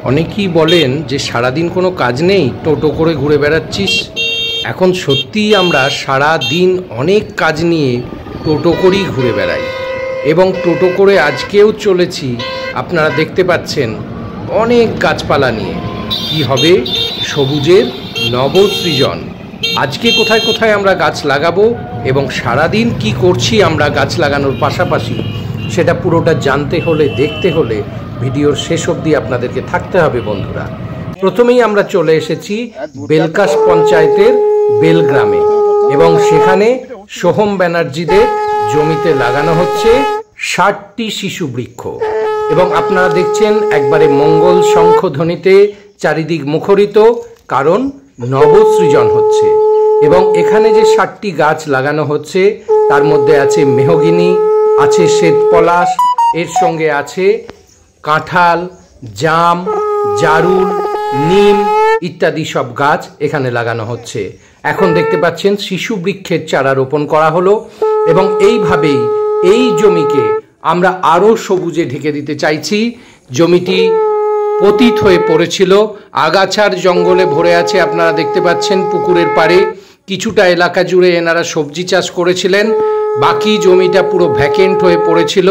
অনেকেই বলেন যে সারাদিন কোনো কাজ নেই, টোটো করে ঘুরে বেড়াচ্ছিস। এখন সত্যিই আমরা সারা দিন অনেক কাজ নিয়ে টোটো করেই ঘুরে বেড়াই এবং টোটো করে আজকেও চলেছি। আপনারা দেখতে পাচ্ছেন অনেক গাছপালা নিয়ে। কি হবে? সবুজের নবসৃজন। আজকে কোথায় কোথায় আমরা গাছ লাগাবো এবং সারাদিন কি করছি আমরা গাছ লাগানোর পাশাপাশি, সেটা পুরোটা জানতে হলে, দেখতে হলে ভিডিওর শেষ অবধি আপনাদেরকে থাকতে হবে বন্ধুরা। প্রথমেই আমরা চলে এসেছি বেলকাশ পঞ্চায়েতের বেলগ্রামে এবং সেখানে সোহম ব্যানার্জিদের জমিতে লাগানো হচ্ছে 60টি শিশু বৃক্ষ এবং আপনারা দেখছেন একবারে মঙ্গল শঙ্খধ্বনিতে চারিদিক মুখরিত, কারণ নবসৃজন হচ্ছে। এবং এখানে যে 60টি গাছ লাগানো হচ্ছে তার মধ্যে আছে মেহগিনি, আছে শ্বেতপলাশ, এর সঙ্গে আছে কাঁঠাল, জাম, জারুল, নিম ইত্যাদি সব গাছ এখানে লাগানো হচ্ছে। এখন দেখতে পাচ্ছেন শিশু বৃক্ষের চারা রোপণ করা হলো এবং এইভাবেই এই জমিকে আমরা আরও সবুজে ঢেকে দিতে চাইছি। জমিটি পতিত হয়ে পড়েছিল, আগাছার জঙ্গলে ভরে আছে। আপনারা দেখতে পাচ্ছেন পুকুরের পাড়ে কিছুটা এলাকা জুড়ে এনারা সবজি চাষ করেছিলেন, বাকি জমিটা পুরো ভ্যাকেন্ট হয়ে পড়েছিল।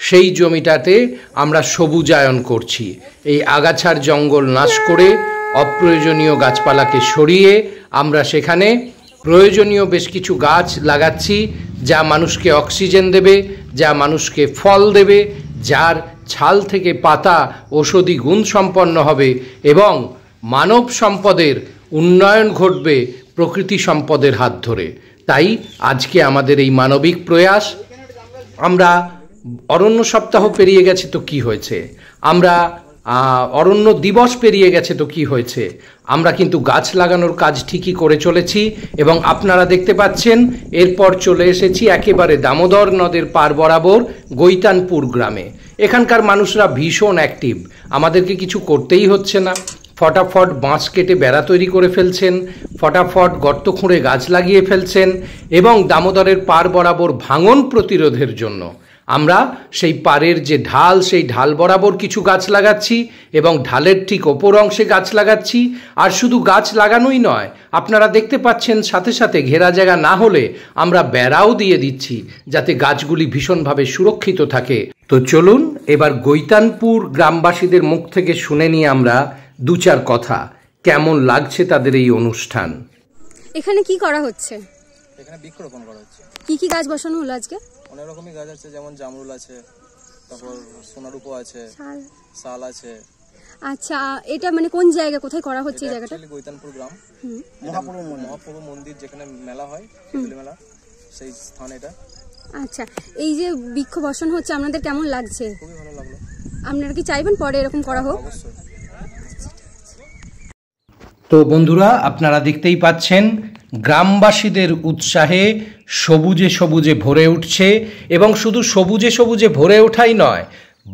সেই জমিটাতে আমরা সবুজায়ন করছি। এই আগাছার জঙ্গল নাশ করে অপ্রয়োজনীয় গাছপালাকে সরিয়ে আমরা সেখানে প্রয়োজনীয় বেশ কিছু গাছ লাগাচ্ছি, যা মানুষকে অক্সিজেন দেবে, যা মানুষকে ফল দেবে, যার ছাল থেকে পাতা ঔষধি গুণ সম্পন্ন হবে এবং মানব সম্পদের উন্নয়ন ঘটবে প্রকৃতি সম্পদের হাত ধরে। তাই আজকে আমাদের এই মানবিক প্রয়াস। আমরা অরণ্য সপ্তাহ পেরিয়ে গেছে তো কি হয়েছে, আমরা অরণ্য দিবস পেরিয়ে গেছে তো কি হয়েছে, আমরা কিন্তু গাছ লাগানোর কাজ ঠিকই করে চলেছি। এবং আপনারা দেখতে পাচ্ছেন এরপর চলে এসেছি একেবারে দামোদর নদের পার বরাবর গৈতানপুর গ্রামে। এখানকার মানুষরা ভীষণ অ্যাক্টিভ, আমাদেরকে কিছু করতেই হচ্ছে না। ফটাফট বাঁশ কেটে বেড়া তৈরি করে ফেলছেন, ফটাফট গর্ত খুঁড়ে গাছ লাগিয়ে ফেলছেন এবং দামোদরের পার বরাবর ভাঙন প্রতিরোধের জন্য আমরা সেই পাড়ের যে ঢাল, সেই ঢাল বরাবর কিছু গাছ লাগাচ্ছি এবং ঢালের ঠিক ওপর অংশে গাছ লাগাচ্ছি। আর শুধু গাছ লাগানোই নয়, আপনারা দেখতে পাচ্ছেন সাথে সাথে ঘেরা জায়গা না হলে আমরা বেড়াও দিয়ে দিচ্ছি, যাতে গাছগুলি ভীষণভাবে সুরক্ষিত থাকে। তো চলুন এবার গৈতানপুর গ্রামবাসীদের মুখ থেকে শুনে নিই আমরা দু চার কথা, কেমন লাগছে তাদের এই অনুষ্ঠান। এখানে কি করা হচ্ছে? এখানে বৃক্ষরোপণ করা হচ্ছে। কি কি গাছ বসানো হলো আজকে? অনেক রকমের গাছ আছে, যেমন জামরুল আছে, তারপর সোনারূপো আছে, শাল আছে। আচ্ছা, এটা মানে কোন জায়গা, কোথায় করা হচ্ছে এই জায়গাটা? গৈতানপুর গ্রাম, মহাপ্রভু মন্দির যেখানে মেলা হয়, মেলা, সেই স্থান এটা। আচ্ছা, এই যে বৃক্ষ বসানো হচ্ছে আপনাদের কেমন লাগছে? খুবই ভালো লাগলো। আপনারা কি চাইবেন পরে এরকম করা হোক? অবশ্যই। তো বন্ধুরা, আপনারা দেখতেই পাচ্ছেন গ্রামবাসীদের উৎসাহে সবুজে সবুজে ভরে উঠছে এবং শুধু সবুজে সবুজে ভরে ওঠাই নয়,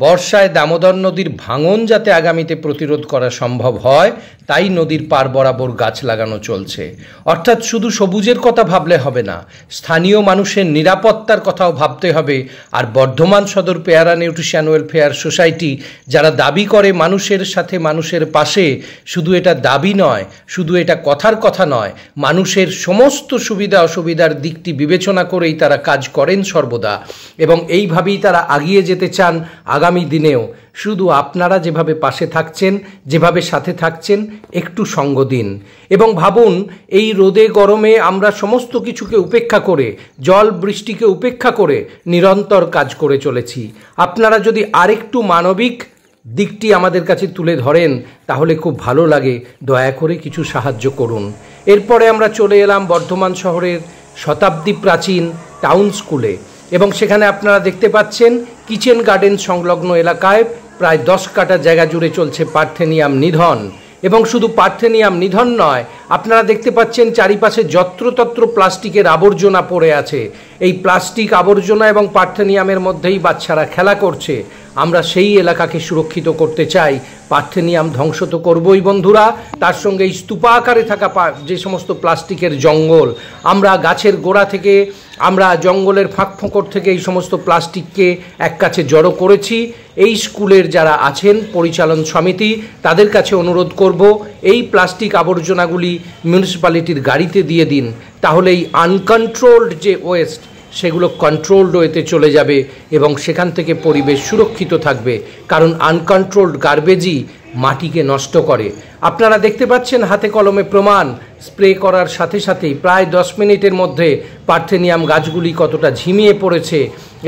বর্ষায় দামোদর নদীর ভাঙন যাতে আগামীতে প্রতিরোধ করা সম্ভব হয়, তাই নদীর পার বরাবর গাছ লাগানো চলছে। অর্থাৎ শুধু সবুজের কথা ভাবলে হবে না, স্থানীয় মানুষের নিরাপত্তার কথাও ভাবতে হবে। আর বর্ধমান সদর পেয়ারা নিউট্রিশন ওয়েলফেয়ার সোসাইটি যারা দাবি করে মানুষের সাথে মানুষের পাশে, শুধু এটা দাবি নয়, শুধু এটা কথার কথা নয়, মানুষের সমস্ত সুবিধা অসুবিধার দিকটি বিবেচনা করেই তারা কাজ করেন সর্বদা এবং এইভাবেই তারা এগিয়ে যেতে চান আগামী দিনেও। শুধু আপনারা যেভাবে পাশে থাকছেন, যেভাবে সাথে থাকছেন, একটু সঙ্গ দিন এবং ভাবুন, এই রোদে গরমে আমরা সমস্ত কিছুকে উপেক্ষা করে, জল বৃষ্টিকে উপেক্ষা করে নিরন্তর কাজ করে চলেছি। আপনারা যদি আরেকটু মানবিক দিকটি আমাদের কাছে তুলে ধরেন তাহলে খুব ভালো লাগে। দয়া করে কিছু সাহায্য করুন। এরপরে আমরা চলে এলাম বর্ধমান শহরের শতাব্দী প্রাচীন টাউন স্কুলে এবং সেখানে আপনারা দেখতে পাচ্ছেন কিচেন গার্ডেন সংলগ্ন এলাকায় প্রায় 10 কাঠা জায়গা জুড়ে চলছে পার্থেনিয়াম নিধন। এবং শুধু পার্থেনিয়াম নিধন নয়, আপনারা দেখতে পাচ্ছেন চারিপাশে যত্রতত্র প্লাস্টিকের আবর্জনা পড়ে আছে। এই প্লাস্টিক আবর্জনা এবং পার্থেনিয়ামের মধ্যেই বাচ্চারা খেলা করছে। আমরা সেই এলাকাকে সুরক্ষিত করতে চাই। পার্থেনিয়াম ধ্বংস তো করবই বন্ধুরা, তার সঙ্গে এই স্তূপা আকারে থাকা যে সমস্ত প্লাস্টিকের জঙ্গল, আমরা গাছের গোড়া থেকে, আমরা জঙ্গলের ফাঁক ফোঁকর থেকে এই সমস্ত প্লাস্টিককে এক কাছে জড়ো করেছি এই স্কুলের যারা আছেন পরিচালন সমিতি তাদের কাছে অনুরোধ করব এই প্লাস্টিক আবর্জনাগুলি মিউনিসিপ্যালিটির গাড়িতে দিয়ে দিন, তাহলে এই আনকন্ট্রোলড যে ওয়েস্ট সেগুলো কন্ট্রোলড ওয়েতে চলে যাবে এবং সেখান থেকে পরিবেশ সুরক্ষিত থাকবে, কারণ আনকন্ট্রোলড গার্বেজই মাটিকে নষ্ট করে। আপনারা দেখতে পাচ্ছেন হাতে কলমে প্রমাণ, স্প্রে করার সাথে সাথেই প্রায় 10 মিনিটের মধ্যে পার্থেনিয়াম গাছগুলি কতটা ঝিমিয়ে পড়েছে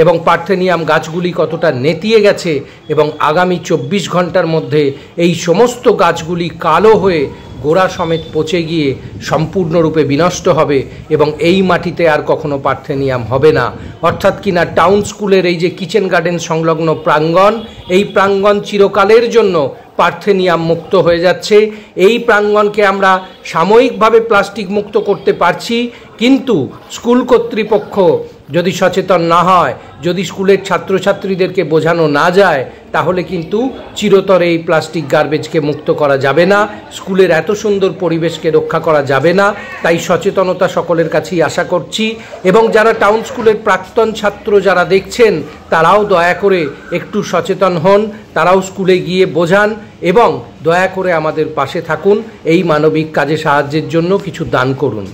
এবং পার্থেনিয়াম গাছগুলি কতটা নেতিয়ে গেছে এবং আগামী 24 ঘন্টার মধ্যে এই সমস্ত গাছগুলি কালো হয়ে গোড়া সমেত পচে গিয়ে সম্পূর্ণরূপে বিনষ্ট হবে এবং এই মাটিতে আর কখনো পার্থেনিয়াম হবে না। অর্থাৎ কিনা টাউন স্কুলের এই যে কিচেন গার্ডেন সংলগ্ন প্রাঙ্গণ, এই প্রাঙ্গণ চিরকালের জন্য পার্থেনিয়াম মুক্ত হয়ে যাচ্ছে। এই প্রাঙ্গণকে আমরা সাময়িকভাবে প্লাস্টিক মুক্ত করতে পারছি, কিন্তু স্কুল কর্তৃপক্ষ যদি সচেতন না হয়, যদি স্কুলের ছাত্রছাত্রীদেরকে বোঝানো না যায়, তাহলে কিন্তু চিরতরে এই প্লাস্টিক গার্বেজকে মুক্ত করা যাবে না, স্কুলের এত সুন্দর পরিবেশকে রক্ষা করা যাবে না। তাই সচেতনতা সকলের কাছেই আশা করছি এবং যারা টাউন স্কুলের প্রাক্তন ছাত্র যারা দেখছেন তারাও দয়া করে একটু সচেতন হন, তারাও স্কুলে গিয়ে বোঝান এবং দয়া করে আমাদের পাশে থাকুন। এই মানবিক কাজে সাহায্যের জন্য কিছু দান করুন।